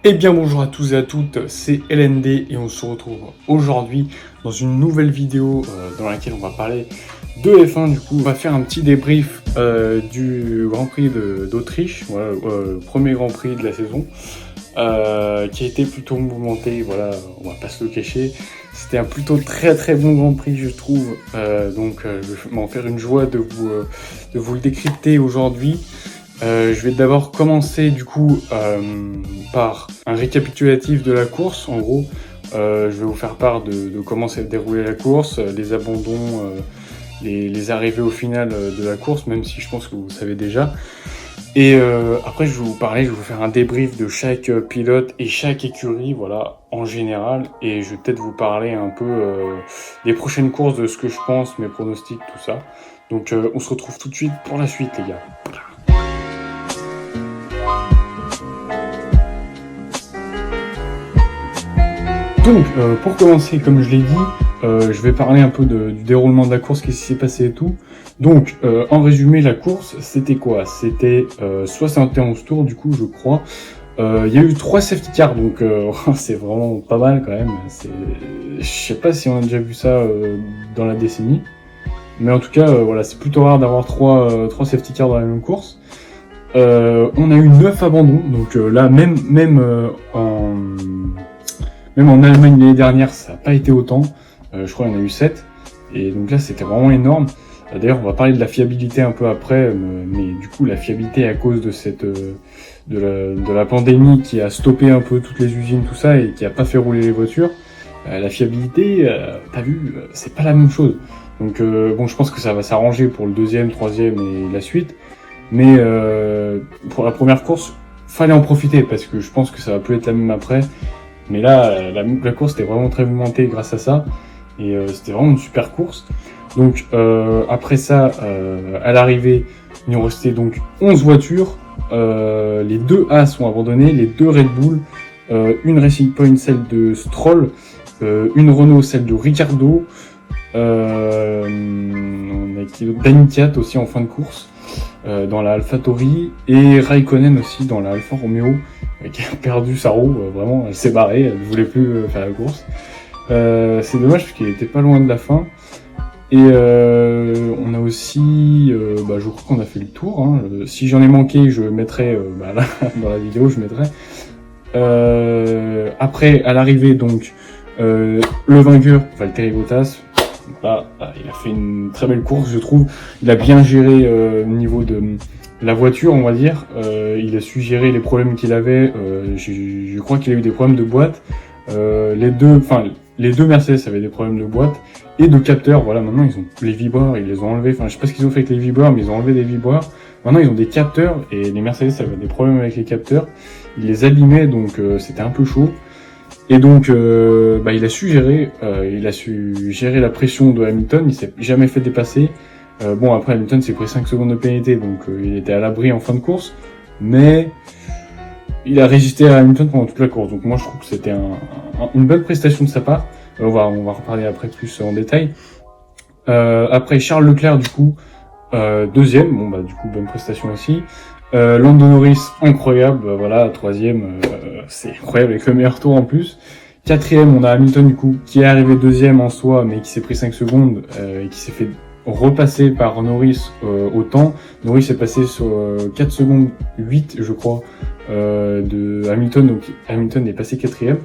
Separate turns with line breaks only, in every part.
Eh bien bonjour à tous et à toutes, c'est LND et on se retrouve aujourd'hui dans une nouvelle vidéo dans laquelle on va parler de F1. Du coup on va faire un petit débrief du Grand Prix d'Autriche, voilà, premier Grand Prix de la saison, qui a été plutôt mouvementé, voilà, on va pas se le cacher. C'était un plutôt très bon Grand Prix je trouve, donc je vais m'en faire une joie de vous le décrypter aujourd'hui. Je vais d'abord commencer du coup par un récapitulatif de la course. En gros, je vais vous faire part de comment s'est déroulée la course, les abandons, les arrivées au final de la course, même si je pense que vous savez déjà. Et après, je vais vous faire un débrief de chaque pilote et chaque écurie, voilà, en général. Et je vais peut-être vous parler un peu des prochaines courses, de ce que je pense, mes pronostics, tout ça. Donc on se retrouve tout de suite pour la suite, les gars. Donc, pour commencer, comme je l'ai dit, je vais parler un peu du déroulement de la course, qu'est-ce qui s'est passé et tout. Donc, en résumé, la course, c'était quoi? C'était 71 tours, du coup, je crois. Il y a eu 3 safety cars, donc c'est vraiment pas mal quand même. Je sais pas si on a déjà vu ça dans la décennie. Mais en tout cas, voilà, c'est plutôt rare d'avoir 3 safety cars dans la même course. On a eu 9 abandons, donc là, même en Allemagne l'année dernière, ça n'a pas été autant. Je crois qu'il y en a eu 7. Et donc là, c'était vraiment énorme. D'ailleurs, on va parler de la fiabilité un peu après, mais du coup, la fiabilité à cause de de la pandémie qui a stoppé un peu toutes les usines, tout ça, et qui a pas fait rouler les voitures. La fiabilité, t'as vu, c'est pas la même chose. Donc bon, je pense que ça va s'arranger pour le deuxième, troisième et la suite. Mais pour la première course, fallait en profiter parce que je pense que ça va plus être la même après. Mais là, la course était vraiment très mouvementée grâce à ça. Et c'était vraiment une super course. Donc après ça, à l'arrivée, il nous restait donc 11 voitures. Les 2 A sont abandonnées, les 2 Red Bull, une Racing Point, celle de Stroll, une Renault, celle de Ricciardo. On a Dani Kvyat aussi en fin de course. Dans la AlphaTauri, et Raikkonen aussi dans la Alfa Romeo, qui a perdu sa roue, vraiment, elle s'est barrée, elle ne voulait plus faire la course. C'est dommage parce qu'il était pas loin de la fin. Et on a aussi, je crois qu'on a fait le tour, hein. Si j'en ai manqué, je mettrai, là, dans la vidéo, je mettrai. Après, à l'arrivée, donc, le vainqueur, Valtteri Bottas. Là, il a fait une très belle course, je trouve. Il a bien géré au niveau de la voiture, on va dire. Il a su gérer les problèmes qu'il avait. Je crois qu'il a eu des problèmes de boîte. Les deux Mercedes avaient des problèmes de boîte et de capteurs. Voilà, maintenant ils ont les vibreurs, ils les ont enlevés. Enfin, je sais pas ce qu'ils ont fait avec les vibreurs, mais ils ont enlevé des vibreurs. Maintenant, ils ont des capteurs et les Mercedes avaient des problèmes avec les capteurs. Ils les abîmaient, donc c'était un peu chaud. Et donc, il a su gérer la pression de Hamilton. Il s'est jamais fait dépasser. Après Hamilton s'est pris 5 secondes de pénalité, donc il était à l'abri en fin de course, mais il a résisté à Hamilton pendant toute la course. Donc moi, je trouve que c'était une bonne prestation de sa part. On va reparler après plus en détail. Après Charles Leclerc, du coup, deuxième. Du coup, bonne prestation aussi. Lando Norris, incroyable, voilà, troisième, c'est incroyable avec le meilleur tour en plus. Quatrième, on a Hamilton du coup, qui est arrivé deuxième en soi, mais qui s'est pris 5 secondes, et qui s'est fait repasser par Norris au temps. Norris est passé sur 4 secondes 8, je crois, de Hamilton, donc Hamilton est passé quatrième.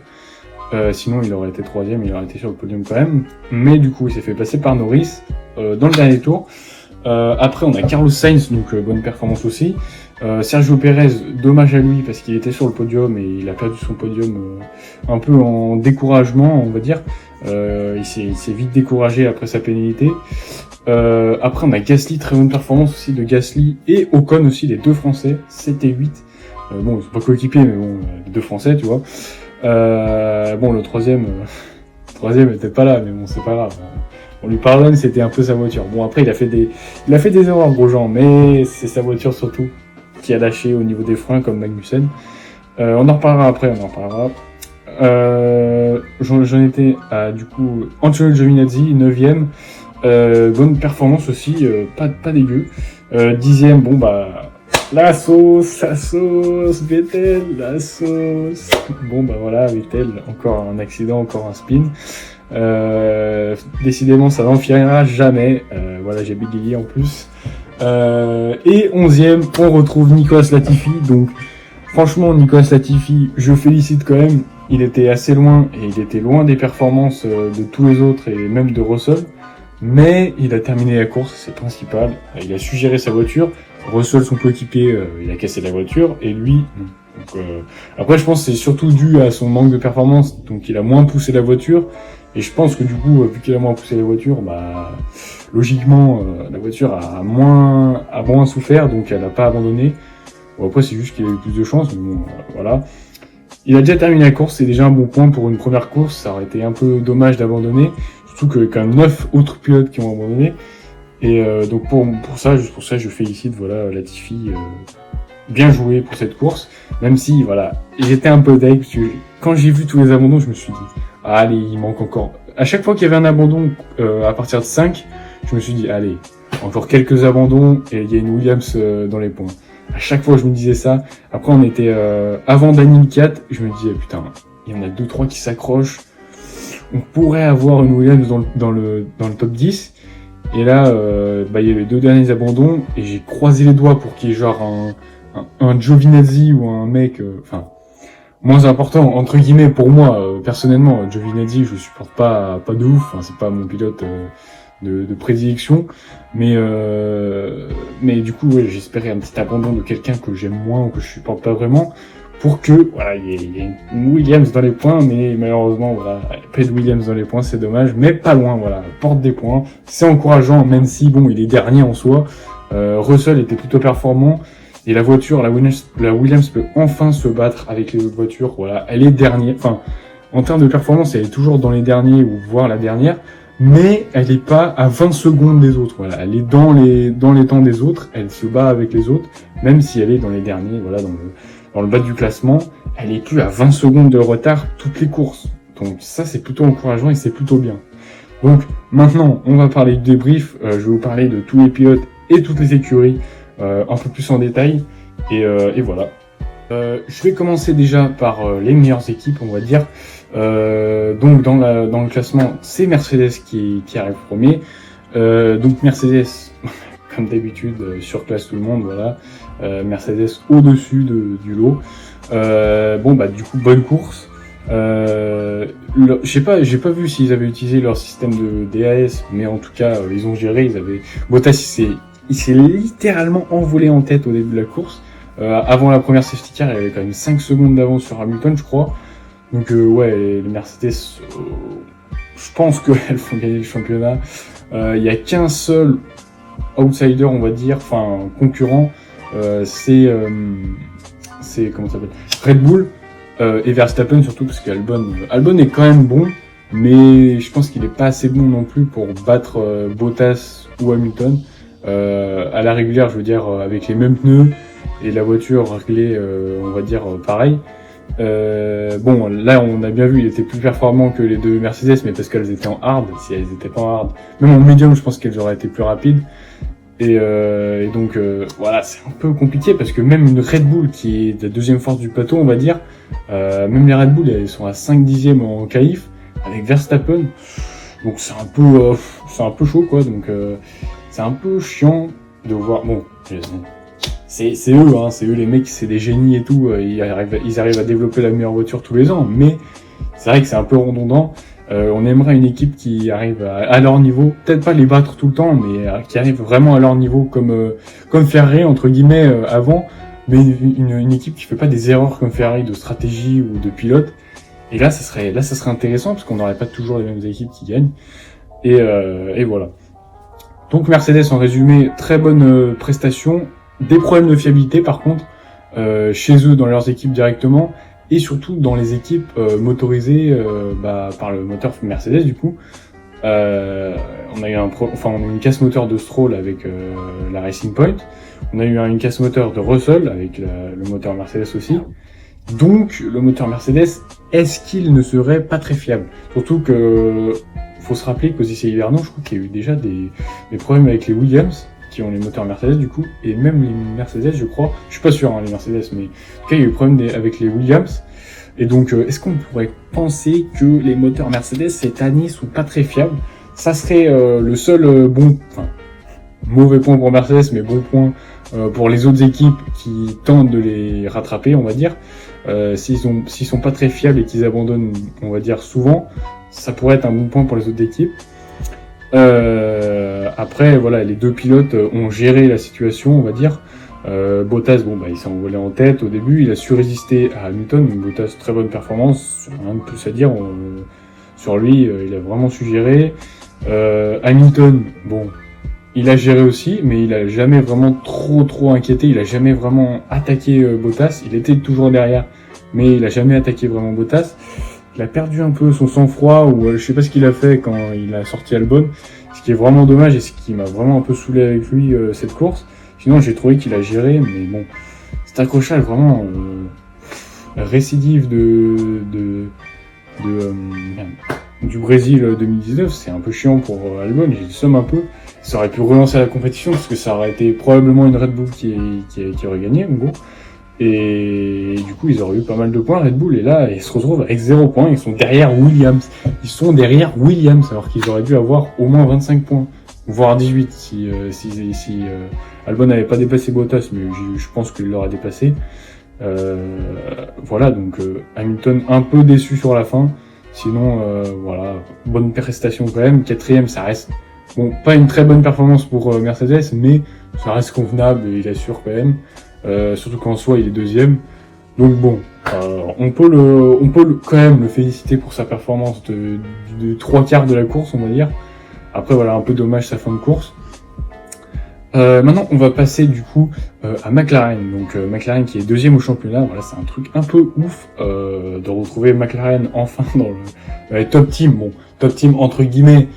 Sinon, il aurait été troisième, il aurait été sur le podium quand même. Mais du coup, il s'est fait passer par Norris dans le dernier tour. Après, on a Carlos Sainz, donc bonne performance aussi. Sergio Pérez, dommage à lui parce qu'il était sur le podium et il a perdu son podium un peu en découragement, on va dire. Il s'est vite découragé après sa pénalité. Après, on a Gasly, très bonne performance aussi de Gasly, et Ocon aussi, les 2 Français, 7 et 8. Ils sont pas coéquipiers, mais bon, les 2 Français, tu vois. Le troisième était pas là, mais bon, c'est pas grave. On lui pardonne, c'était un peu sa voiture. Bon, après, il a fait des erreurs, Grosjean, mais c'est sa voiture surtout qui a lâché au niveau des freins, comme Magnussen. On en reparlera après, j'en étais à, du coup, Antonio Giovinazzi, 9ème. Bonne performance aussi, pas dégueu. 10ème, La sauce, Vettel, la sauce. Bon bah voilà, Vettel, encore un accident, encore un spin. Décidément, ça n'en finira jamais. Voilà, j'ai bégayé en plus. Et 11e, on retrouve Nicolas Latifi. Donc, franchement, Nicolas Latifi, je félicite quand même. Il était assez loin et il était loin des performances de tous les autres et même de Russell. Mais il a terminé la course, c'est principal. Il a su gérer sa voiture. Russell, son coéquipier, il a cassé la voiture et lui, non. Donc, après, je pense que c'est surtout dû à son manque de performance. Donc, il a moins poussé la voiture. Et je pense que du coup, vu qu'il a moins poussé la voiture, bah logiquement, la voiture a moins souffert, donc elle n'a pas abandonné. Bon, après, c'est juste qu'il a eu plus de chance, mais bon, voilà. Il a déjà terminé la course, c'est déjà un bon point pour une première course. Ça aurait été un peu dommage d'abandonner, surtout qu'il y a quand même 9 autres pilotes qui ont abandonné. Et donc juste pour ça, je félicite voilà Latifi. Bien joué pour cette course, même si voilà, j'étais un peu deg, parce que quand j'ai vu tous les abandons, je me suis dit, allez, il manque encore. À chaque fois qu'il y avait un abandon à partir de 5, je me suis dit, allez, encore quelques abandons et il y a une Williams dans les points. À chaque fois, je me disais ça. Après, on était avant Daniel 4, je me disais, putain, il y en a 2-3 qui s'accrochent. On pourrait avoir une Williams dans le top 10. Et là, il y a les 2 derniers abandons et j'ai croisé les doigts pour qu'il y ait genre un Giovinazzi ou un mec, moins important entre guillemets pour moi personnellement. Giovinazzi, je le supporte pas de ouf, c'est pas mon pilote de prédilection, mais du coup ouais, j'espérais un petit abandon de quelqu'un que j'aime moins ou que je supporte pas vraiment, pour que voilà il y ait une Williams dans les points, mais malheureusement voilà, il n'y a pas de Williams dans les points, c'est dommage, mais pas loin, voilà, porte des points, c'est encourageant, même si bon il est dernier en soi. Russell était plutôt performant. Et la voiture, la Williams peut enfin se battre avec les autres voitures. Voilà, elle est dernière. Enfin, en termes de performance, elle est toujours dans les derniers ou voire la dernière, mais elle n'est pas à 20 secondes des autres. Voilà, elle est dans les temps des autres. Elle se bat avec les autres, même si elle est dans les derniers. Voilà, dans le bas du classement, elle est plus à 20 secondes de retard toutes les courses. Donc ça, c'est plutôt encourageant et c'est plutôt bien. Donc maintenant, on va parler du débrief. Je vais vous parler de tous les pilotes et toutes les écuries. Un peu plus en détail et voilà. Je vais commencer déjà par les meilleures équipes, on va dire. Donc dans le classement, c'est Mercedes qui arrive premier. Donc Mercedes, comme d'habitude, surclasse tout le monde, voilà. Mercedes au-dessus du lot. Du coup, bonne course. J'ai pas vu s'ils avaient utilisé leur système de DAS, mais en tout cas, ils ont géré. Bottas, il s'est littéralement envolé en tête au début de la course. Avant la première safety car, il avait quand même 5 secondes d'avance sur Hamilton, je crois. Donc ouais, les Mercedes, je pense qu'elles font gagner le championnat. Il y a qu'un seul outsider, on va dire, enfin concurrent, c'est comment ça s'appelle, Red Bull et Verstappen, surtout parce qu'Albon est quand même bon, mais je pense qu'il est pas assez bon non plus pour battre Bottas ou Hamilton. À la régulière, je veux dire, avec les mêmes pneus et la voiture réglée, on va dire, pareil. Là, on a bien vu, il était plus performant que les 2 Mercedes, mais parce qu'elles étaient en hard. Si elles étaient pas en hard, même en medium, je pense qu'elles auraient été plus rapides. Et donc, voilà, c'est un peu compliqué parce que même une Red Bull, qui est la deuxième force du plateau, on va dire, même les Red Bull, elles sont à 5 dixièmes en qualif, avec Verstappen. Donc c'est un peu chaud, quoi. Donc, c'est un peu chiant de voir. Bon, c'est eux, c'est eux les mecs, c'est des génies et tout. Ils arrivent à développer la meilleure voiture tous les ans, mais c'est vrai que c'est un peu redondant. On aimerait une équipe qui arrive à leur niveau, peut-être pas les battre tout le temps, mais qui arrive vraiment à leur niveau, comme Ferrari entre guillemets avant, mais une équipe qui fait pas des erreurs comme Ferrari de stratégie ou de pilote. Et là, ça serait intéressant parce qu'on n'aurait pas toujours les mêmes équipes qui gagnent. Et voilà. Donc Mercedes, en résumé, très bonne prestation, des problèmes de fiabilité par contre, chez eux dans leurs équipes directement, et surtout dans les équipes motorisées par le moteur Mercedes du coup. On a eu une casse moteur de Stroll avec la Racing Point, on a eu une casse moteur de Russell avec le moteur Mercedes aussi. Donc le moteur Mercedes, est-ce qu'il ne serait pas très fiable? Surtout que faut se rappeler qu'aux essais hivernaux, je crois qu'il y a eu déjà des problèmes avec les Williams, qui ont les moteurs Mercedes du coup, et même les Mercedes je crois, je suis pas sûr les Mercedes, mais en tout cas il y a eu le problème avec les Williams, et donc est-ce qu'on pourrait penser que les moteurs Mercedes cette année sont pas très fiables? Ça serait le seul mauvais point pour Mercedes, mais bon point pour les autres équipes qui tentent de les rattraper, on va dire. S'ils sont pas très fiables et qu'ils abandonnent, on va dire souvent, ça pourrait être un bon point pour les autres équipes. Après, voilà, les deux pilotes ont géré la situation, on va dire. Bottas, il s'est envolé en tête au début, il a su résister à Hamilton. Bottas, très bonne performance, rien de plus à dire sur lui, il a vraiment su gérer. Hamilton, il a géré aussi, mais il a jamais vraiment trop inquiété, il a jamais vraiment attaqué Bottas, il était toujours derrière, mais il a jamais attaqué vraiment Bottas. Il a perdu un peu son sang-froid, ou je sais pas ce qu'il a fait quand il a sorti Albon, ce qui est vraiment dommage et ce qui m'a vraiment un peu saoulé avec lui cette course. Sinon j'ai trouvé qu'il a géré, mais bon, cet accrochage vraiment récidive du Brésil 2019, c'est un peu chiant pour Albon, j'ai le somme un peu. Ça aurait pu relancer la compétition parce que ça aurait été probablement une Red Bull qui aurait gagné en gros. Et du coup ils auraient eu pas mal de points Red Bull, et là ils se retrouvent avec 0 points, ils sont derrière Williams. Alors qu'ils auraient dû avoir au moins 25 points, voire 18 si Albon n'avait pas dépassé Bottas, mais je pense qu'il l'aurait dépassé. Voilà, donc Hamilton un peu déçu sur la fin. Sinon, bonne prestation quand même. 4e, ça reste pas une très bonne performance pour Mercedes, mais ça reste convenable, il assure quand même. Surtout qu'en soi, il est 2e. Donc on peut quand même le féliciter pour sa performance de 3/4 de la course, on va dire. Après, voilà, un peu dommage sa fin de course. Maintenant, on va passer du coup à McLaren. Donc McLaren qui est 2e au championnat. Voilà, c'est un truc un peu ouf de retrouver McLaren enfin dans les top team. Top team entre guillemets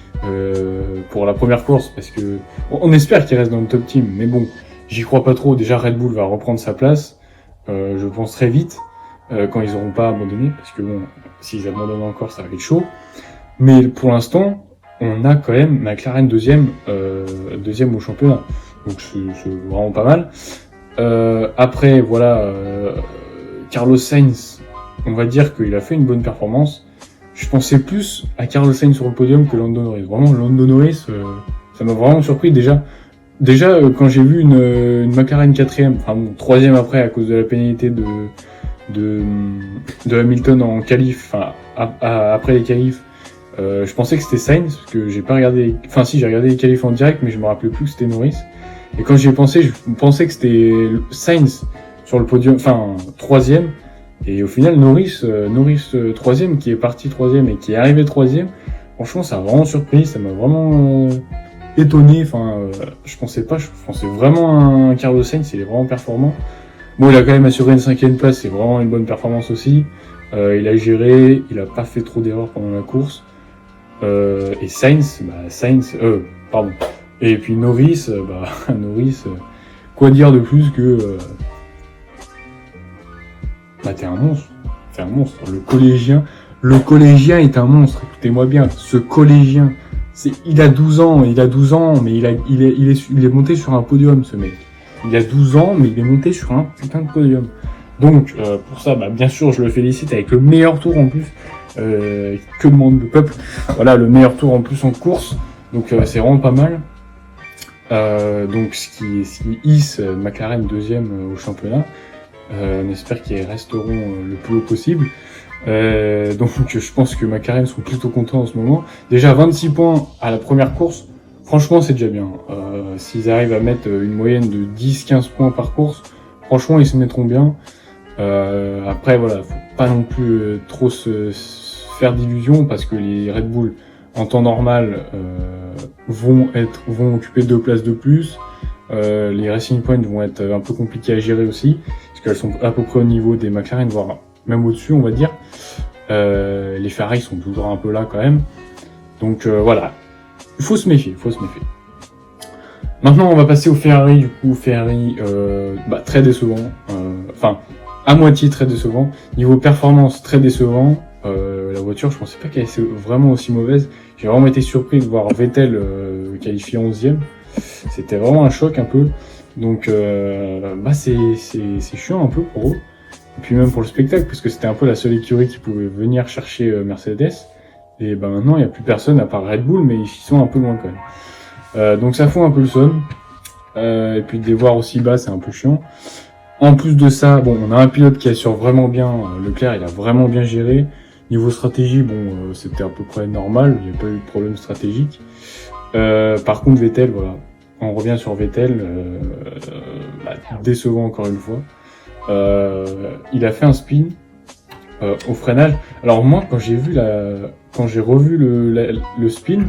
pour la première course, parce que on espère qu'il reste dans le top team. Mais bon, j'y crois pas trop. Déjà, Red Bull va reprendre sa place. Je pense très vite quand ils auront pas abandonné, parce que s'ils abandonnent encore, ça va être chaud. Mais pour l'instant, on a quand même McLaren 2e au championnat. Donc c'est vraiment pas mal. Après, voilà, Carlos Sainz, on va dire qu'il a fait une bonne performance. Je pensais plus à Carlos Sainz sur le podium que Lando Norris. Vraiment, Lando Norris, ça m'a vraiment surpris. Déjà quand j'ai vu une McLaren 4e, 3e après à cause de la pénalité de Hamilton en qualif, après les qualifs, je pensais que c'était Sainz, parce que j'ai pas regardé, j'ai regardé les qualifs en direct, mais je me rappelais plus que c'était Norris. Et quand j'y ai pensé, je pensais que c'était Sainz sur le podium, 3e. Et au final, Norris 3e, qui est parti 3e et qui est arrivé 3e. Franchement, ça m'a vraiment surpris, ça m'a vraiment étonné. Je pensais vraiment à un Carlos Sainz, il est vraiment performant. Il a quand même assuré une 5e place, c'est vraiment une bonne performance aussi. Il a géré, il a pas fait trop d'erreurs pendant la course. Et Sainz, et puis Norris, quoi dire de plus que t'es un monstre. C'est un monstre. Le collégien est un monstre. Écoutez-moi bien, ce collégien, il a 12 ans, mais il est monté sur un podium, ce mec. Il a 12 ans, mais il est monté sur un putain de podium. Donc, pour ça, bien sûr, je le félicite avec le meilleur tour en plus. Que demande le peuple? Voilà, le meilleur tour en plus en course. Donc, c'est vraiment pas mal. Donc, ce qui hisse McLaren 2e au championnat. On espère qu'ils resteront le plus haut possible. Donc, je pense que McLaren sont plutôt contents en ce moment. Déjà, 26 points à la première course. Franchement, c'est déjà bien. S'ils arrivent à mettre une moyenne de 10-15 points par course, franchement, ils se mettront bien. Après, voilà, faut pas non plus trop se faire d'illusions, parce que les Red Bull, en temps normal, vont occuper 2 places de plus. Les Racing Point vont être un peu compliqués à gérer aussi, parce qu'elles sont à peu près au niveau des McLaren, voire même au-dessus, on va dire. Les Ferrari sont toujours un peu là quand même. Donc voilà, il faut se méfier. Maintenant, on va passer au Ferrari. Du coup, Ferrari, très décevant. À moitié très décevant. Niveau performance, très décevant. La voiture, je pensais pas qu'elle était vraiment aussi mauvaise. J'ai vraiment été surpris de voir Vettel qualifié 11e. C'était vraiment un choc un peu. Donc c'est chiant un peu pour eux. Et puis même pour le spectacle, parce que c'était un peu la seule écurie qui pouvait venir chercher Mercedes. Et maintenant, il n'y a plus personne à part Red Bull, mais ils sont un peu loin quand même. Donc ça fout un peu le seum. Et puis de les voir aussi bas, c'est un peu chiant. En plus de ça, bon, on a un pilote qui assure vraiment bien. Leclerc, il a vraiment bien géré. Niveau stratégie, c'était à peu près normal. Il n'y a pas eu de problème stratégique. Par contre, Vettel, voilà. On revient sur Vettel. Décevant encore une fois. Il a fait un spin au freinage. Alors moi, quand j'ai revu le spin,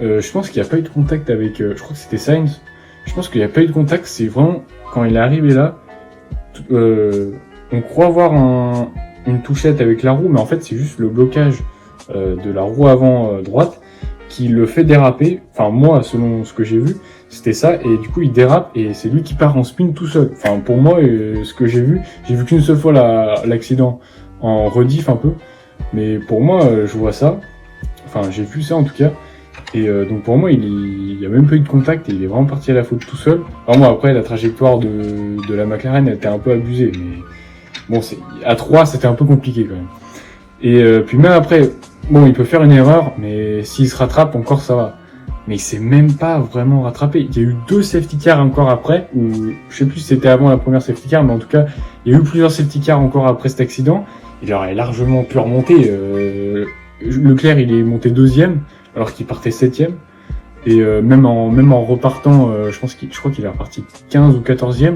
je pense qu'il n'y a pas eu de contact avec. Je crois que c'était Sainz. Je pense qu'il n'y a pas eu de contact. C'est vraiment quand il est arrivé là. On croit voir une touchette avec la roue, mais en fait c'est juste le blocage de la roue avant droite qui le fait déraper. Enfin moi, selon ce que j'ai vu, c'était ça, et du coup il dérape et c'est lui qui part en spin tout seul. Enfin pour moi, ce que j'ai vu qu'une seule fois l'accident en rediff un peu, mais pour moi je vois ça. Enfin j'ai vu ça en tout cas. Et donc pour moi, il y a même pas eu de contact et il est vraiment parti à la faute tout seul. Alors moi après la trajectoire de la McLaren elle était un peu abusée, mais bon à 3 c'était un peu compliqué quand même. Et puis même après, bon il peut faire une erreur, mais s'il se rattrape encore ça va. Mais il s'est même pas vraiment rattrapé. Il y a eu 2 safety cars encore après, ou je sais plus si c'était avant la première safety car, mais en tout cas il y a eu plusieurs safety cars encore après cet accident. Il aurait largement pu remonter. Leclerc il est monté 2e. Alors qu'il partait 7e. Et même en repartant, je crois qu'il est reparti 15 ou 14e.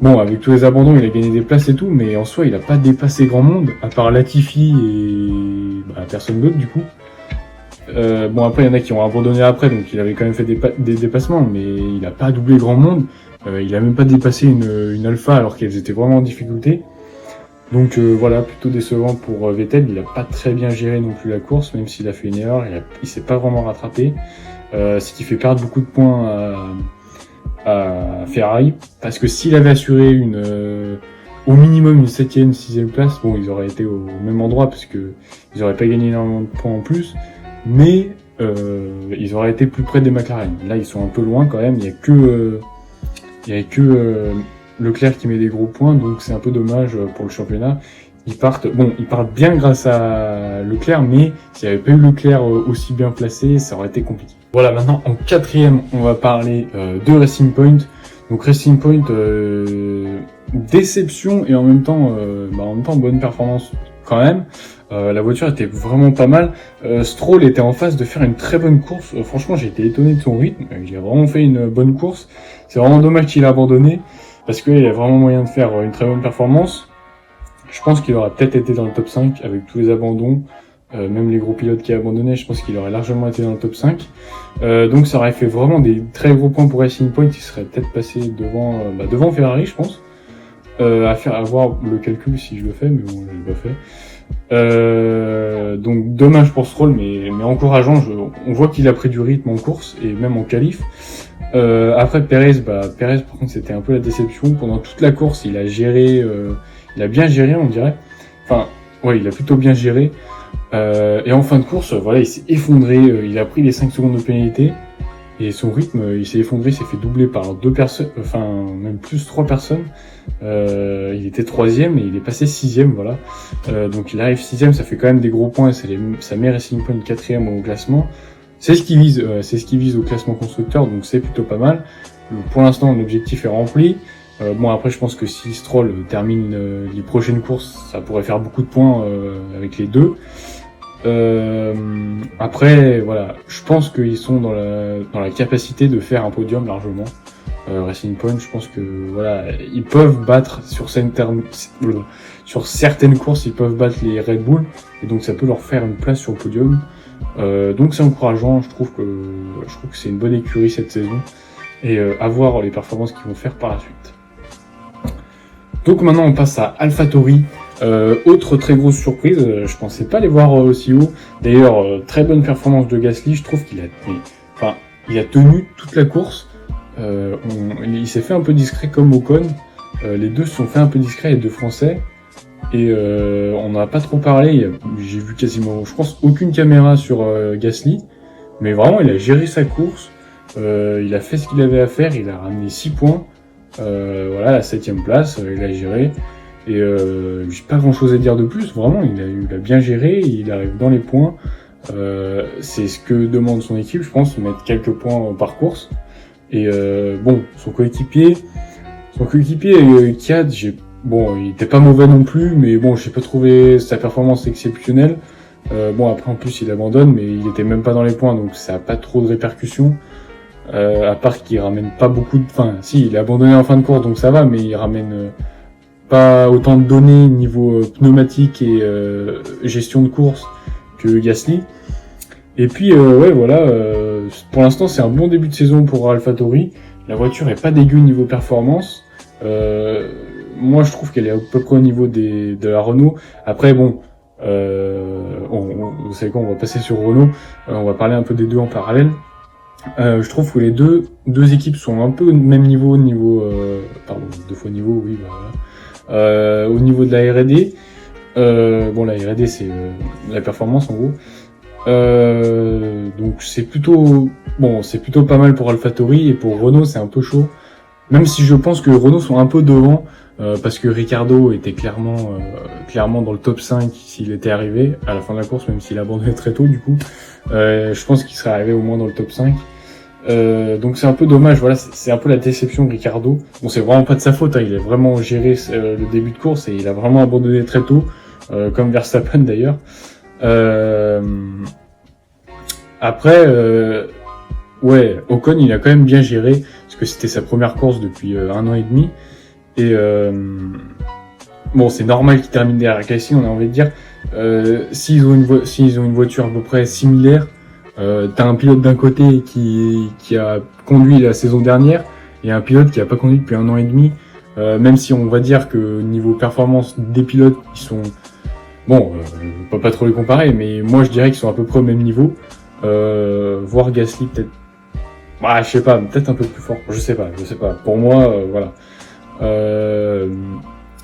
Bon, avec tous les abandons, il a gagné des places et tout, mais en soi, il a pas dépassé grand monde, à part Latifi et personne d'autre du coup. Après, il y en a qui ont abandonné après, donc il avait quand même fait des dépassements, mais il a pas doublé grand monde. Il a même pas dépassé une Alpha alors qu'elles étaient vraiment en difficulté. Donc voilà, plutôt décevant pour Vettel. Il a pas très bien géré non plus la course, même s'il a fait une erreur, il s'est pas vraiment rattrapé. Ce qui fait perdre beaucoup de points à Ferrari, parce que s'il avait assuré au minimum une 7e, 6e place, bon, ils auraient été au même endroit, parce que ils auraient pas gagné énormément de points en plus, mais ils auraient été plus près des McLaren. Là, ils sont un peu loin quand même. Il y a que Leclerc qui met des gros points, donc c'est un peu dommage pour le championnat. Ils partent bien grâce à Leclerc, mais s'il n'y avait pas eu Leclerc aussi bien placé, ça aurait été compliqué. Voilà, maintenant en 4e, on va parler de Racing Point. Donc Racing Point, déception et en même temps bonne performance quand même. La voiture était vraiment pas mal. Stroll était en phase de faire une très bonne course. Franchement, j'ai été étonné de son rythme. Il a vraiment fait une bonne course. C'est vraiment dommage qu'il a abandonné, parce qu'il y a vraiment moyen de faire une très bonne performance. Je pense qu'il aurait peut-être été dans le top 5 avec tous les abandons, même les gros pilotes qui abandonnaient, je pense qu'il aurait largement été dans le top 5. Donc ça aurait fait vraiment des très gros points pour Racing Point, il serait peut-être passé devant Ferrari, je pense. À voir le calcul si je le fais, mais bon, je l'ai pas fait. Donc dommage pour Stroll, mais encourageant. On voit qu'il a pris du rythme en course et même en qualif. Après Perez par contre c'était un peu la déception. Pendant toute la course, il a bien géré, on dirait. Enfin, ouais, il a plutôt bien géré. Et en fin de course, voilà, il s'est effondré. Il a pris les 5 secondes de pénalité. Et son rythme, il s'est effondré, il s'est fait doubler par 2 personnes, enfin, même plus 3 personnes. Il était 3e et il est passé 6e, voilà. Donc il arrive 6e, ça fait quand même des gros points. Ça met Racing Point 4e au classement. C'est ce qu'il vise au classement constructeur, donc c'est plutôt pas mal. Pour l'instant, l'objectif est rempli. Après, je pense que si Stroll termine les prochaines courses, ça pourrait faire beaucoup de points avec les deux. Après, voilà, je pense qu'ils sont dans la capacité de faire un podium largement. Racing Point, je pense que voilà, ils peuvent battre sur certaines courses, ils peuvent battre les Red Bull, et donc ça peut leur faire une place sur le podium. Donc c'est encourageant, je trouve que c'est une bonne écurie cette saison, et à voir les performances qu'ils vont faire par la suite. Donc maintenant on passe à AlphaTauri. Autre très grosse surprise, je pensais pas les voir aussi haut. D'ailleurs, très bonne performance de Gasly, je trouve qu'il a tenu toute la course. Il s'est fait un peu discret comme Ocon. Les deux se sont fait un peu discrets, les deux Français. Et on n'en a pas trop parlé. J'ai vu quasiment, je pense, aucune caméra sur Gasly. Mais vraiment, il a géré sa course. Il a fait ce qu'il avait à faire, il a ramené 6 points. Voilà, la 7e place, il a géré. Et j'ai pas grand chose à dire de plus, vraiment, il a bien géré, il arrive dans les points. C'est ce que demande son équipe, je pense, mettre quelques points par course. Et bon, son coéquipier, Kiad, bon, il était pas mauvais non plus, mais bon, j'ai pas trouvé sa performance exceptionnelle. Bon, après en plus il abandonne, mais il était même pas dans les points, donc ça a pas trop de répercussions. À part qu'il ramène pas beaucoup de, enfin, si, il a abandonné en fin de course, donc ça va, mais il ramène pas autant de données niveau pneumatique et gestion de course que Gasly. Et puis ouais, voilà, pour l'instant c'est un bon début de saison pour AlphaTauri. La voiture est pas dégueu niveau performance. Moi je trouve qu'elle est à peu près au niveau de la Renault. Après bon, vous savez quoi, on va passer sur Renault. On va parler un peu des deux en parallèle. Je trouve que les deux équipes sont un peu au même niveau, pardon, 2 fois niveau, oui, bah voilà. Au niveau de la R&D, bon, la R&D c'est la performance en gros. Donc c'est plutôt pas mal pour AlphaTauri, et pour Renault c'est un peu chaud. Même si je pense que Renault sont un peu devant, parce que Ricciardo était clairement dans le top 5 s'il était arrivé à la fin de la course, même s'il a abandonné très tôt du coup. Je pense qu'il serait arrivé au moins dans le top 5. Donc c'est un peu dommage, voilà, c'est un peu la déception de Ricciardo. Bon, c'est vraiment pas de sa faute, hein, il a vraiment géré le début de course et il a vraiment abandonné très tôt, comme Verstappen d'ailleurs. Après, ouais, Ocon il a quand même bien géré, parce que c'était sa première course depuis 1 an et demi. Et bon, c'est normal qu'il termine derrière Gasly, on a envie de dire. S'ils ont une voiture à peu près similaire, t'as un pilote d'un côté qui a conduit la saison dernière et un pilote qui a pas conduit depuis 1 an et demi. Même si on va dire que niveau performance des pilotes, ils sont bon, on peut pas trop les comparer, mais moi je dirais qu'ils sont à peu près au même niveau. Voire Gasly peut-être, bah je sais pas, peut-être un peu plus fort. Je sais pas. Pour moi, voilà.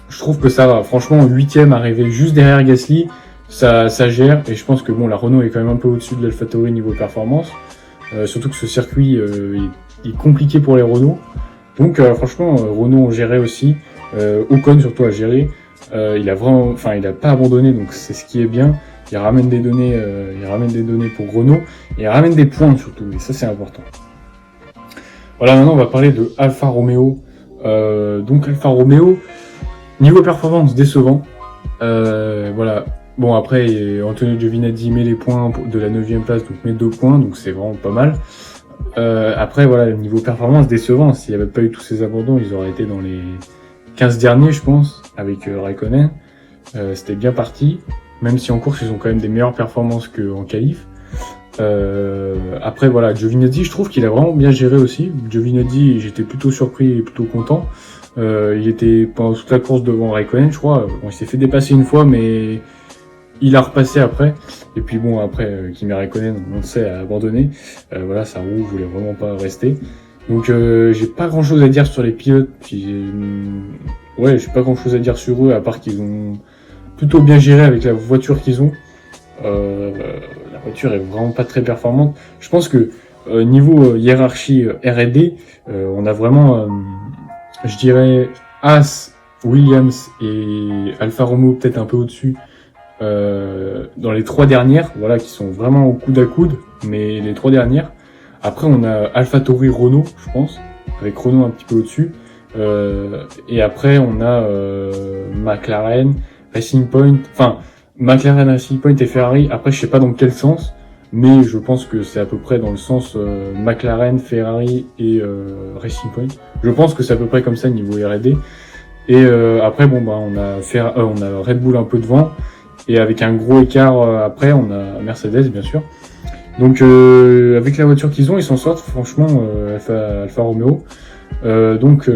Je trouve que ça va. Franchement, 8ème arrivé juste derrière Gasly, ça gère. Et je pense que bon, la Renault est quand même un peu au-dessus de l'AlphaTauri niveau performance. Surtout que ce circuit est compliqué pour les Renault. Donc franchement, Renault ont géré aussi. Ocon surtout a géré. Il a pas abandonné, donc c'est ce qui est bien. Il ramène des données, pour Renault. Et il ramène des points surtout. Et ça c'est important. Voilà, maintenant on va parler de Alfa Romeo. Donc Alfa Romeo, niveau performance décevant. Voilà. Bon, après Antonio Giovinazzi met les points de la 9e place, donc met 2 points, donc c'est vraiment pas mal. Après voilà, le niveau performance décevant. S'il n'y avait pas eu tous ces abandons, ils auraient été dans les 15 derniers, je pense, avec Raikkonen. C'était bien parti, même si en course ils ont quand même des meilleures performances qu'en qualif. Après voilà, Giovinazzi, je trouve qu'il a vraiment bien géré aussi. Giovinazzi, j'étais plutôt surpris et plutôt content. Il était pendant toute la course devant Raikkonen, je crois. Bon, il s'est fait dépasser une fois, mais il a repassé après. Et puis bon, après Kimi Raikkonen, on le sait, a abandonné. Voilà, sa roue voulait vraiment pas rester. Donc j'ai pas grand chose à dire sur les pilotes. Ouais, j'ai pas grand chose à dire sur eux, à part qu'ils ont plutôt bien géré avec la voiture qu'ils ont. La voiture est vraiment pas très performante. Je pense que niveau hiérarchie R&D, on a vraiment, je dirais, Haas, Williams et Alfa Romeo peut-être un peu au-dessus dans les 3 dernières, voilà, qui sont vraiment au coude à coude, mais les 3 dernières. Après on a AlphaTauri, Renault, je pense, avec Renault un petit peu au-dessus. Et après on a McLaren, Racing Point, enfin McLaren, Racing Point et Ferrari. Après je sais pas dans quel sens, mais je pense que c'est à peu près dans le sens McLaren, Ferrari et Racing Point. Je pense que c'est à peu près comme ça niveau R&D. Et après bon bah on a Red Bull un peu devant, et avec un gros écart après on a Mercedes bien sûr. Donc avec la voiture qu'ils ont, ils s'en sortent franchement. Alfa Romeo. Donc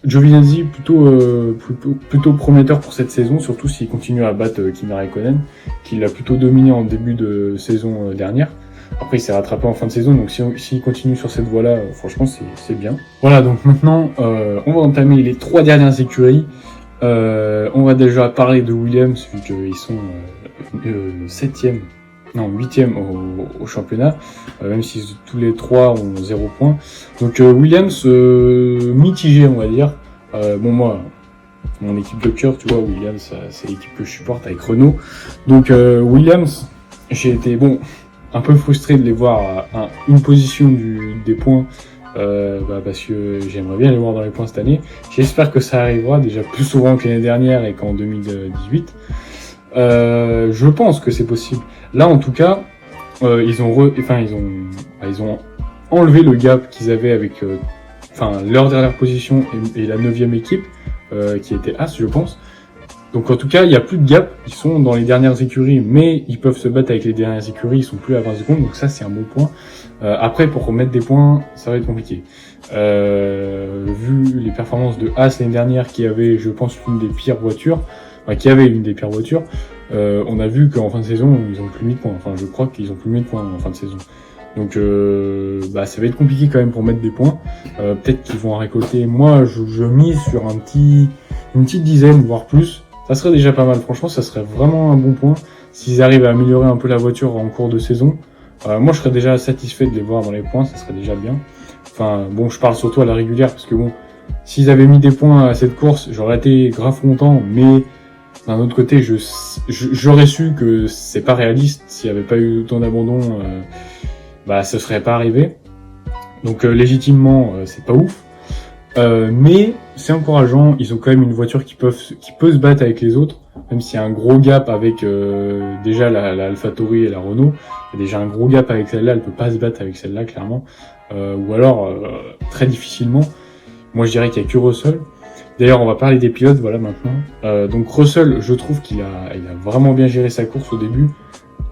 Giovinazzi plutôt prometteur pour cette saison, surtout s'il continue à battre Kimi Raikkonen, qui l'a plutôt dominé en début de saison dernière. Après il s'est rattrapé en fin de saison, donc s'il continue sur cette voie-là, franchement c'est bien. Voilà, donc maintenant on va entamer les 3 dernières écuries. On va déjà parler de Williams, vu qu'ils sont 7ème non 8e au championnat, même si tous les trois ont 0 points. Donc Williams mitigé, on va dire. Bon, moi, mon équipe de cœur, tu vois, Williams, c'est l'équipe que je supporte avec Renault. Donc Williams, j'ai été un peu frustré de les voir à une position des points, parce que j'aimerais bien les voir dans les points cette année. J'espère que ça arrivera déjà plus souvent que l'année dernière et qu'en 2018. Je pense que c'est possible. Là, en tout cas, ils ont enlevé le gap qu'ils avaient avec leur dernière position et la 9e équipe, qui était As, je pense. Donc en tout cas, il n'y a plus de gap, ils sont dans les dernières écuries, mais ils peuvent se battre avec les dernières écuries, ils sont plus à 20 secondes, donc ça c'est un bon point. Après, pour remettre des points, ça va être compliqué. Vu les performances de As l'année dernière, qui avait, je pense, une des pires voitures, on a vu qu'en fin de saison, ils ont plus mis de points. Enfin, je crois qu'ils ont plus mis de points en fin de saison. Donc ça va être compliqué quand même pour mettre des points. Peut-être qu'ils vont en récolter. Moi, je mise sur une petite dizaine, voire plus. Ça serait déjà pas mal. Franchement, ça serait vraiment un bon point. S'ils arrivent à améliorer un peu la voiture en cours de saison, moi je serais déjà satisfait de les voir dans les points, ça serait déjà bien. Enfin, je parle surtout à la régulière, parce que s'ils avaient mis des points à cette course, j'aurais été grave content, mais d'un autre côté, j'aurais su que c'est pas réaliste. S'il n'y avait pas eu autant d'abandon, ça serait pas arrivé. Donc légitimement, c'est pas ouf. Mais c'est encourageant, ils ont quand même une voiture qui peut se battre avec les autres, même s'il y a un gros gap avec déjà la AlphaTauri et la Renault. Il y a déjà un gros gap avec celle-là, elle peut pas se battre avec celle-là clairement, ou alors très difficilement. Moi je dirais qu'il y a que Russell. D'ailleurs on va parler des pilotes, voilà maintenant. Donc Russell, je trouve qu'il a vraiment bien géré sa course au début.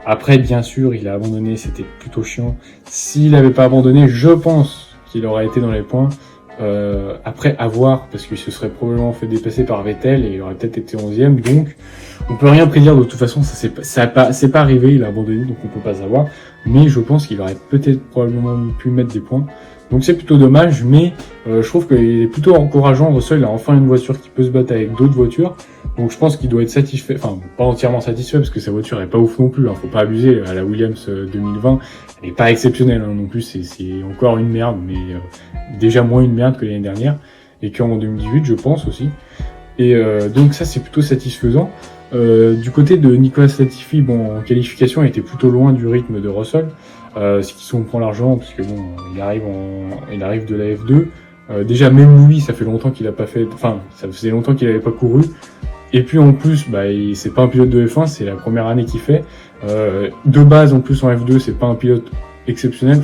Après bien sûr il a abandonné, c'était plutôt chiant. S'il avait pas abandonné, je pense qu'il aurait été dans les points. Après, à voir, parce qu'il se serait probablement fait dépasser par Vettel et il aurait peut-être été 11e, donc on peut rien prédire. De toute façon, c'est pas arrivé, il a abandonné, donc on peut pas savoir, mais je pense qu'il aurait peut-être probablement pu mettre des points, donc c'est plutôt dommage, mais je trouve qu'il est plutôt encourageant. Russell a enfin une voiture qui peut se battre avec d'autres voitures, donc je pense qu'il doit être satisfait, enfin pas entièrement satisfait, parce que sa voiture est pas ouf non plus, faut pas abuser. À la Williams 2020, elle est pas exceptionnelle non plus, c'est encore une merde, mais déjà moins une merde que l'année dernière, et qu'en 2018 je pense aussi, et donc ça c'est plutôt satisfaisant. Du côté de Nicolas Latifi, en qualification, il était plutôt loin du rythme de Russell, ce qui se comprend largement, parce que il arrive de la F2, déjà même lui ça fait longtemps qu'il a pas fait, ça faisait longtemps qu'il avait pas couru, et puis en plus c'est pas un pilote de F1, c'est la première année qu'il fait, de base en plus en F2 c'est pas un pilote exceptionnel,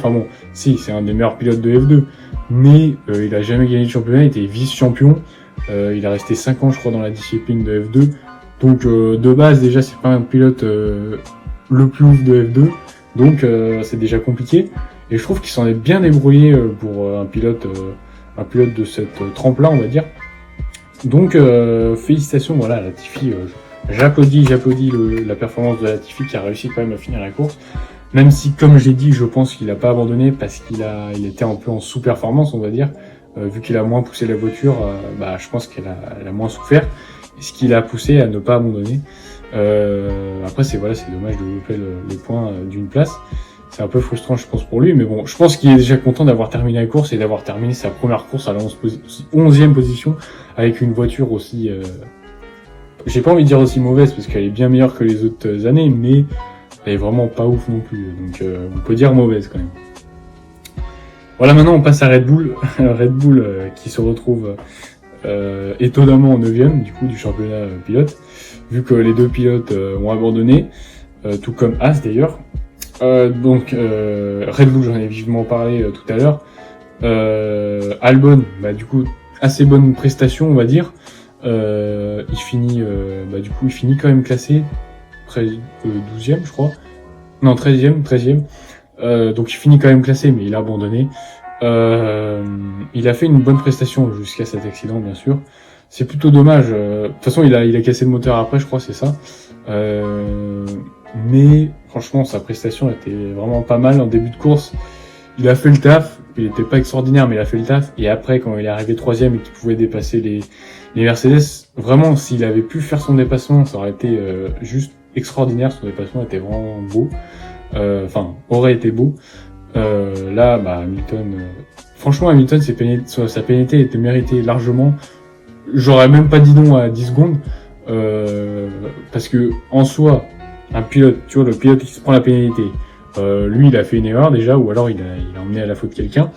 si c'est un des meilleurs pilotes de F2, mais il a jamais gagné de championnat, il était vice-champion, il a resté 5 ans je crois dans la discipline de F2, donc de base déjà c'est pas un pilote le plus ouf de F2, donc c'est déjà compliqué, et je trouve qu'il s'en est bien débrouillé pour un pilote de cette trempe là, on va dire. Donc félicitations, voilà, à Latifi, j'applaudis la performance de Latifi qui a réussi quand même à finir la course. Même si, comme j'ai dit, je pense qu'il a pas abandonné parce il était un peu en sous-performance, on va dire, vu qu'il a moins poussé la voiture, je pense qu'elle a moins souffert, ce qui l'a poussé à ne pas abandonner. Après, c'est dommage de louper les points d'une place. C'est un peu frustrant, je pense, pour lui, mais je pense qu'il est déjà content d'avoir terminé la course et d'avoir terminé sa première course à la 11e position avec une voiture aussi, j'ai pas envie de dire aussi mauvaise parce qu'elle est bien meilleure que les autres années, mais elle est vraiment pas ouf non plus, donc on peut dire mauvaise quand même. Voilà, maintenant on passe à Red Bull. Red Bull qui se retrouve étonnamment en 9e du coup du championnat pilote, vu que les deux pilotes ont abandonné, tout comme As d'ailleurs. Donc Red Bull, j'en ai vivement parlé tout à l'heure. Albon, du coup assez bonne prestation on va dire. Il finit quand même classé 12e je crois, non 13e, donc il finit quand même classé, mais il a abandonné. Il a fait une bonne prestation jusqu'à cet accident, bien sûr. C'est plutôt dommage, de toute façon il a cassé le moteur après, je crois, c'est ça. Mais franchement sa prestation était vraiment pas mal en début de course. Il a fait le taf, il était pas extraordinaire mais il a fait le taf, et après quand il est arrivé 3e et qu'il pouvait dépasser les Mercedes, vraiment s'il avait pu faire son dépassement, ça aurait été juste extraordinaire, son dépassement était vraiment beau, aurait été beau. Là, Hamilton, franchement, Hamilton, sa pénalité était méritée largement. J'aurais même pas dit non à 10 secondes, parce que, en soi, un pilote, tu vois, le pilote qui se prend la pénalité, lui, il a fait une erreur déjà, ou alors il a emmené à la faute quelqu'un,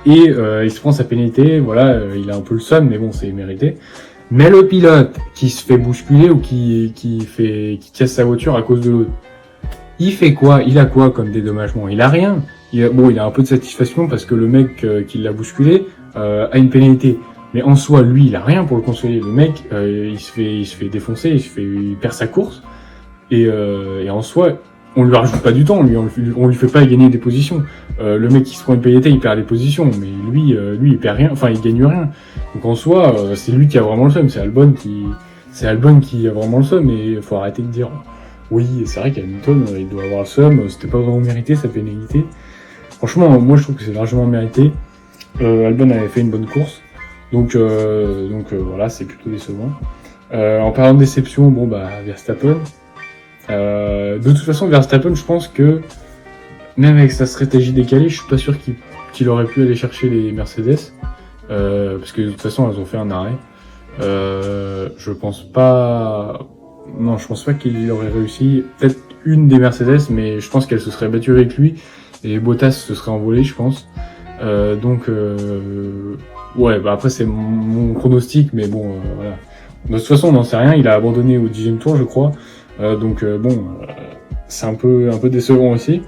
et il se prend sa pénalité, voilà, il a un peu le seum, mais bon, c'est mérité. Mais le pilote qui se fait bousculer ou qui casse sa voiture à cause de l'autre, il fait quoi? Il a quoi comme dédommagement? Il a rien. Il a un peu de satisfaction parce que le mec qui l'a bousculé a une pénalité. Mais en soi, lui, il a rien pour le consoler. Le mec, il se fait défoncer, il perd sa course. Et en soi, on lui rajoute pas du temps, on lui fait pas gagner des positions. Le mec qui se prend une pénalité, il perd des positions, mais lui, il perd rien, enfin, il gagne rien. Donc en soi, c'est lui qui a vraiment le seum. C'est Albon qui a vraiment le seum. Et il faut arrêter de dire, oui, c'est vrai qu'Hamilton, il doit avoir le seum. C'était pas vraiment mérité sa pénalité. Franchement, moi, je trouve que c'est largement mérité. Albon avait fait une bonne course. Donc voilà, c'est plutôt décevant. En parlant de déception, Verstappen. De toute façon, Verstappen, je pense que même avec sa stratégie décalée, je suis pas sûr qu'il aurait pu aller chercher les Mercedes, parce que de toute façon, elles ont fait un arrêt. Je pense pas qu'il aurait réussi. Peut-être une des Mercedes, mais je pense qu'elle se serait battue avec lui et Bottas se serait envolé, je pense. Après c'est mon pronostic, mais bon, voilà. De toute façon, on n'en sait rien. Il a abandonné au 10e tour, je crois. C'est un peu décevant aussi.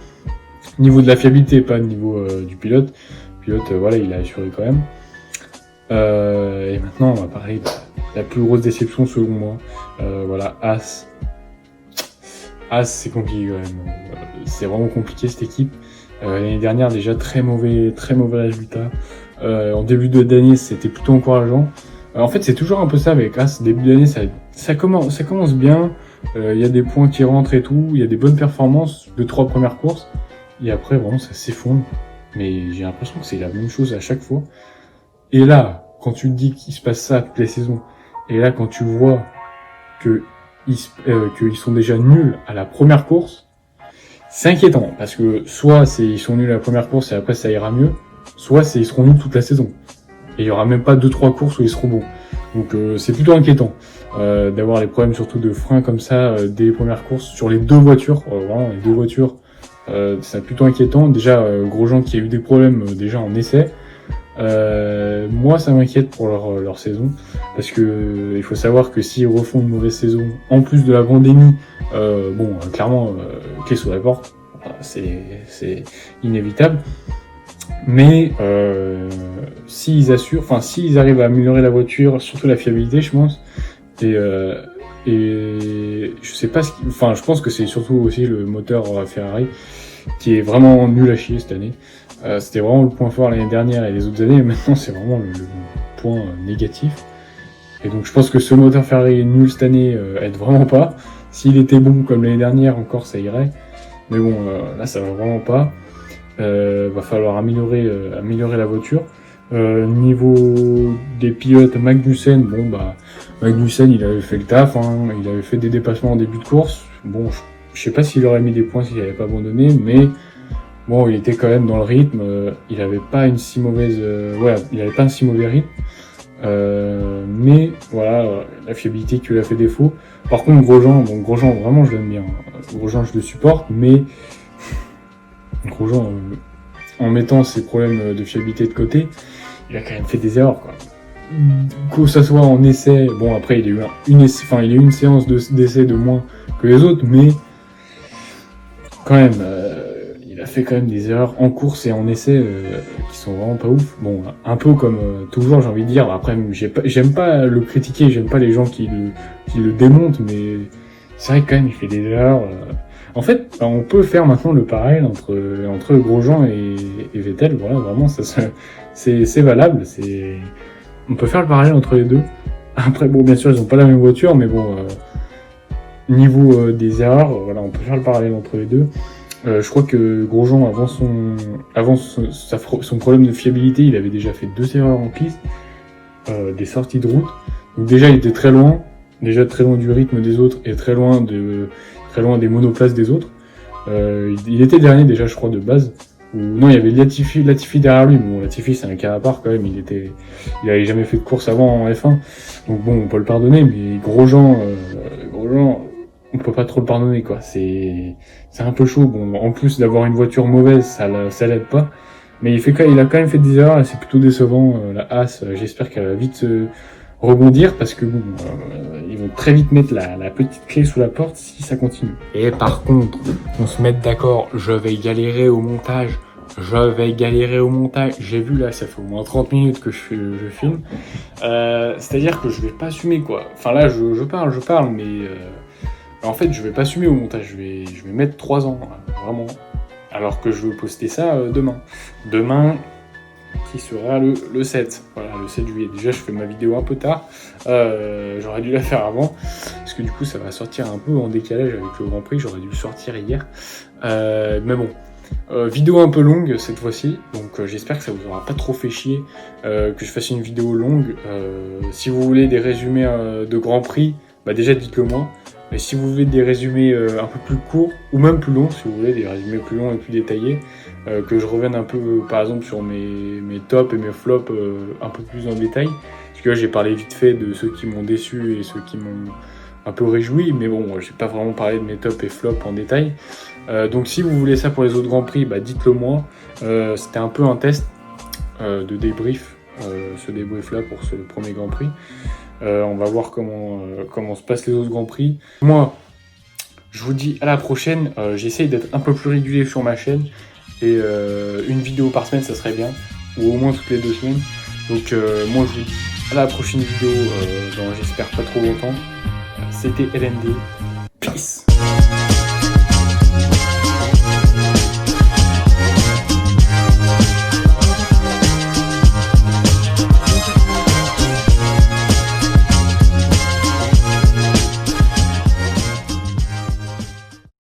Niveau de la fiabilité, pas niveau du pilote. Le pilote, il a assuré quand même. Et maintenant, on va parler de la plus grosse déception selon moi. As. As, c'est compliqué quand même. C'est vraiment compliqué cette équipe. L'année dernière, déjà très mauvais résultat. En début d'année, c'était plutôt encourageant. En fait, c'est toujours un peu ça avec As. Début d'année, ça commence bien. Il y a des points qui rentrent et tout. Il y a des bonnes performances de 3 premières courses. Et après, vraiment, ça s'effondre. Mais j'ai l'impression que c'est la même chose à chaque fois. Et là, quand tu te dis qu'il se passe ça toutes les saisons, et là, quand tu vois qu'ils sont déjà nuls à la première course, c'est inquiétant. Parce que soit ils sont nuls à la première course et après ça ira mieux, soit ils seront nuls toute la saison. Et il y aura même pas 2-3 courses où ils seront bons. Donc c'est plutôt inquiétant d'avoir les problèmes surtout de frein comme ça dès les premières courses sur les deux voitures. Vraiment les deux voitures, c'est plutôt inquiétant. Déjà Grosjean qui a eu des problèmes déjà en essai. Moi ça m'inquiète pour leur saison parce que il faut savoir que s'ils refont une mauvaise saison en plus de la pandémie, clairement clé sous la porte, c'est inévitable. Mais s'ils arrivent à améliorer la voiture, surtout la fiabilité, je pense, et je sais pas je pense que c'est surtout aussi le moteur Ferrari qui est vraiment nul à chier cette année. C'était vraiment le point fort l'année dernière et les autres années, et maintenant c'est vraiment le point négatif. Et donc je pense que ce moteur Ferrari nul cette année aide vraiment pas. S'il était bon comme l'année dernière, encore ça irait. Mais bon, là ça va vraiment pas. Va falloir améliorer la voiture. Niveau des pilotes, Magnussen, Magnussen il avait fait le taf, hein, il avait fait des dépassements en début de course. Bon, je sais pas s'il aurait mis des points s'il avait pas abandonné, mais bon, il était quand même dans le rythme. Il avait pas un si mauvais rythme. Mais voilà, la fiabilité qui lui a fait défaut. Par contre, Grosjean, vraiment je l'aime bien. Grosjean, je le supporte, mais Grosjean, en mettant ses problèmes de fiabilité de côté, il a quand même fait des erreurs, quoi. Que ça soit en essai, après il a eu une séance d'essai de moins que les autres, mais quand même, il a fait quand même des erreurs en course et en essai qui sont vraiment pas ouf. Bon, un peu comme toujours, j'ai envie de dire. Après, j'aime pas le critiquer, j'aime pas les gens qui le démontent, mais c'est vrai que quand même il fait des erreurs. En fait, on peut faire maintenant le parallèle entre Grosjean et Vettel. Voilà, vraiment, c'est valable. On peut faire le parallèle entre les deux. Après, bien sûr, ils ont pas la même voiture, mais niveau des erreurs, voilà, on peut faire le parallèle entre les deux. Je crois que Grosjean, avant son problème de fiabilité, il avait déjà fait 2 erreurs en piste, des sorties de route. Donc déjà, il était très loin. déjà très loin du rythme des autres et très loin des monoplaces des autres. Il était dernier déjà, je crois, de base. Ou non, il y avait Latifi derrière lui. Bon, Latifi, c'est un cas à part quand même. Il avait jamais fait de course avant en F1. Donc bon, on peut le pardonner, mais Grosjean, on peut pas trop le pardonner, quoi. C'est un peu chaud. Bon, en plus d'avoir une voiture mauvaise, ça l'aide pas. Mais il a quand même fait des erreurs et c'est plutôt décevant. La Haas, j'espère qu'elle va vite rebondir parce que bon, ils vont très vite mettre la petite clé sous la porte si ça continue. Et par contre, on se met d'accord, je vais galérer au montage. J'ai vu là, ça fait au moins 30 minutes que je filme. C'est-à-dire que je vais pas assumer, quoi. Enfin là, je parle, mais en fait, je vais pas assumer au montage. Je vais mettre 3 ans, vraiment. Alors que je veux poster ça demain. Demain, qui sera le 7. Voilà, le 7 juillet. Déjà, je fais ma vidéo un peu tard. J'aurais dû la faire avant. Parce que du coup, ça va sortir un peu en décalage avec le Grand Prix. J'aurais dû le sortir hier. Mais bon. Vidéo un peu longue cette fois-ci. Donc j'espère que ça vous aura pas trop fait chier. Que je fasse une vidéo longue. Si vous voulez des résumés de Grand Prix, bah déjà dites-le moi. Mais si vous voulez des résumés un peu plus courts, ou même plus longs, si vous voulez des résumés plus longs et plus détaillés, que je revienne un peu, par exemple, sur mes tops et mes flops un peu plus en détail. Parce que là, j'ai parlé vite fait de ceux qui m'ont déçu et ceux qui m'ont un peu réjoui, mais bon, j'ai pas vraiment parlé de mes tops et flops en détail. Donc si vous voulez ça pour les autres Grands Prix, bah dites-le moi. C'était un peu un test de débrief, ce débrief-là pour ce premier Grand Prix. On va voir comment se passent les autres Grands Prix. Moi, je vous dis à la prochaine. J'essaye d'être un peu plus régulier sur ma chaîne. Et une vidéo par semaine, ça serait bien. Ou au moins toutes les 2 semaines. Donc moi, je vous dis à la prochaine vidéo dans j'espère pas trop longtemps. C'était LND. Peace.